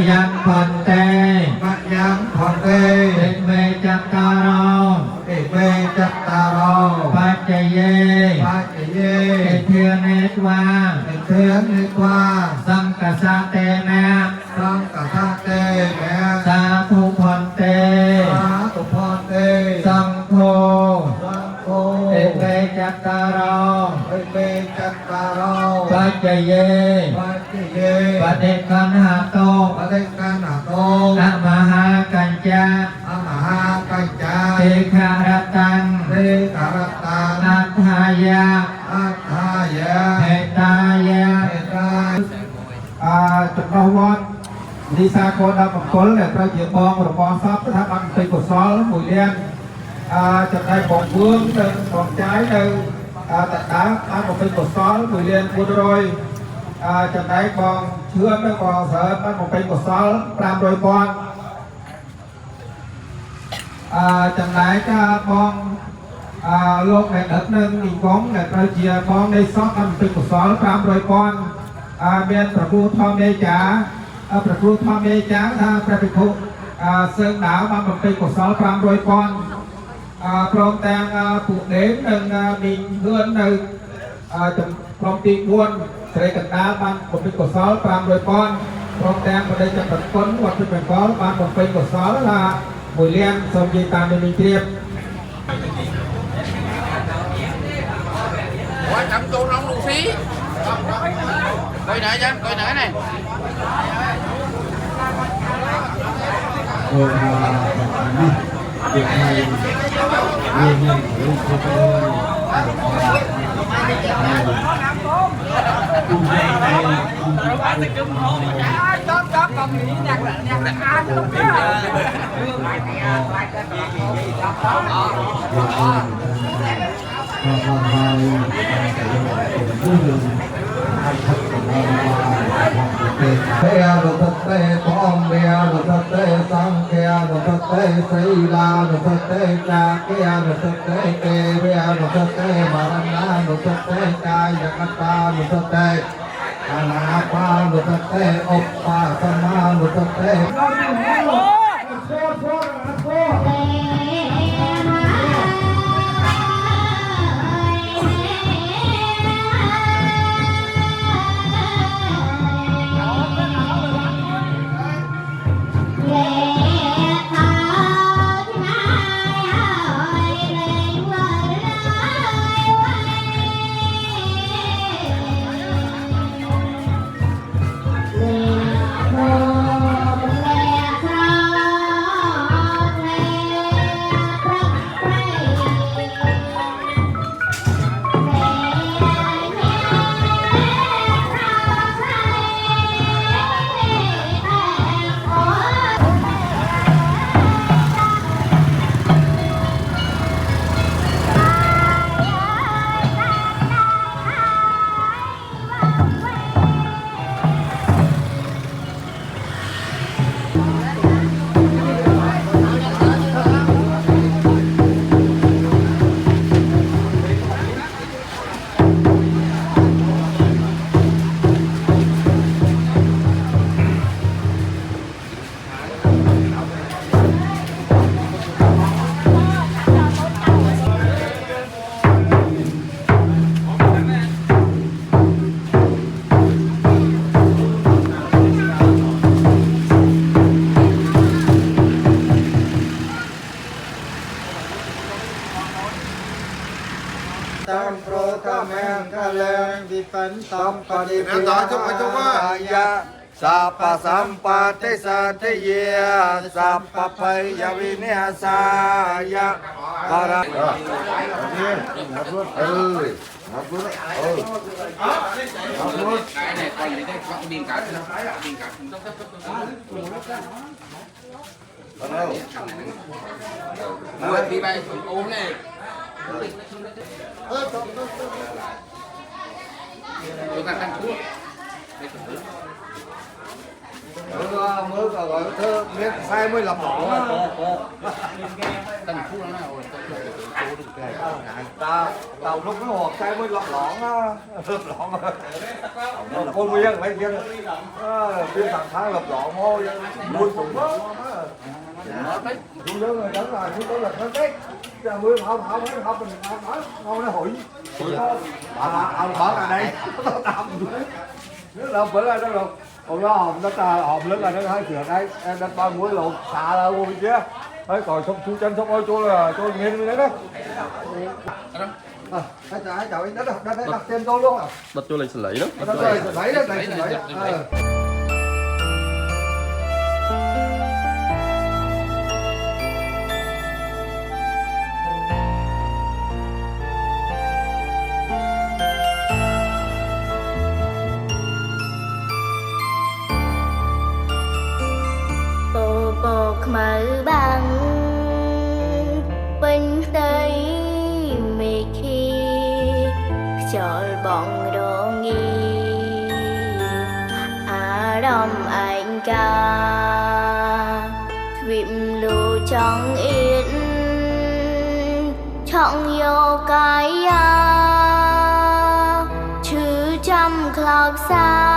ยังพันเตมะยังพันเตติเมจัตตารองติเวจัตตารโอปัจเจเยปัจเยเทียเนตวาเทียนนิวาสังกสะเตนะ สังกัสเตแมสาธุพันเตสาธุพันเตสังโฆสังโฆติเมจัตตารอง ติเวจัตตารโอปัจเจเยปัจเยปฏิคันหาโตปฏิกันหาโตอะมหากัญจาอะมหากัจจาเทคารตังเตกรตังอัฏฐายะอัฏฐายะเหตายะเหตาจุดนวัดนิสากรดำบังคลเนี่ยประเจียบองระบองทรัพย์ทำอันเป็นกุศลหมู่เลี้ยงจะได้บอกเบื้องหนึ่งบอกใจหนึ่งแต่ตาอันเป็นกุศลหมู่เลี้ยงบุญโดยจะได้บอกเชื่อไม่บอกเสริมอันเป็นกุศลปรามโดยบอลจังไหนก็มองโลกแห่งอันหนึ่งอีกบ้องเนี่ยประเจียบองในซอกอันเป็นกุศลปรามโดยบอลเมียนประภูทองเมจ๋าประภูทองเมจ๋าถ้าพระภิกษุเสื่อมหนาวมันเป็นกุศลปรามโดยบอลพร้อมแต่งผูกเด่นหนึ่งมีเงื่อนหนึ่งจำพร้อมตีบวนเสด็จกันดามันเป็นกุศลปรามโดยบอลพร้อมแต่งประเดี๋ยวจะตัดก้นวัดเป็นกุศลมันเป็นกุศลละบุญเลี้ยงสมยีตามในมีเทียบquá chậm cô nóng luôn xí coi nè chứ coi nè này việc này nguyên nhân của chúng tôi cùng này chóp con nghĩ nhạc là ăn không Thea đô thật tê phong bia đô thật tê sang kia đô thật tê xây la đô thật tê ca kia đô thật tê kê bia đô thật tê marana đô thật tê ca yakata đô thật tê anapa đô thật tê oppa sama đô thật tê Tam pro tham en ca leng vi phấn tâm pa đi phi ya sa pa sam pa te sa te ye sa pa pai ya vi ne sa ya para cái này coi để con điên cả điên cả mua thì bay uống này chúng ta tăng thuốc mới gọi thơ biết sai mới lập mỏ tăng thuốc nó nào tao lúc nó hộp cái mới lọt lõn á, con miên lấy kia, viên thằng thái lọt lõn thôi, buồn sủng đó, chúng nhớ người đó là chúng tôi là thân tích, giờ mới không mình nói nó hủy, bỏ cả đây, tao đâm, nếu đâu bữa nay đó rồi, còn nó hòm nó hòm lớn là nó hai sửa đây, em đặt bao muối lộn xả ra vô bên kia. Đấy, còn xong chú chân xong ôi tôi nghiêng lên đấy. Hãy chào anh đặt tên tôi luôn à? Đặt cho lấy xử lý đó. Đặt cho lấy xử lý. Bộ mở bằng bên tây mê khi chọn bọn đồ nghi đom anh ca vịm lù trong yên trong vô cái chứ trăm khóc xa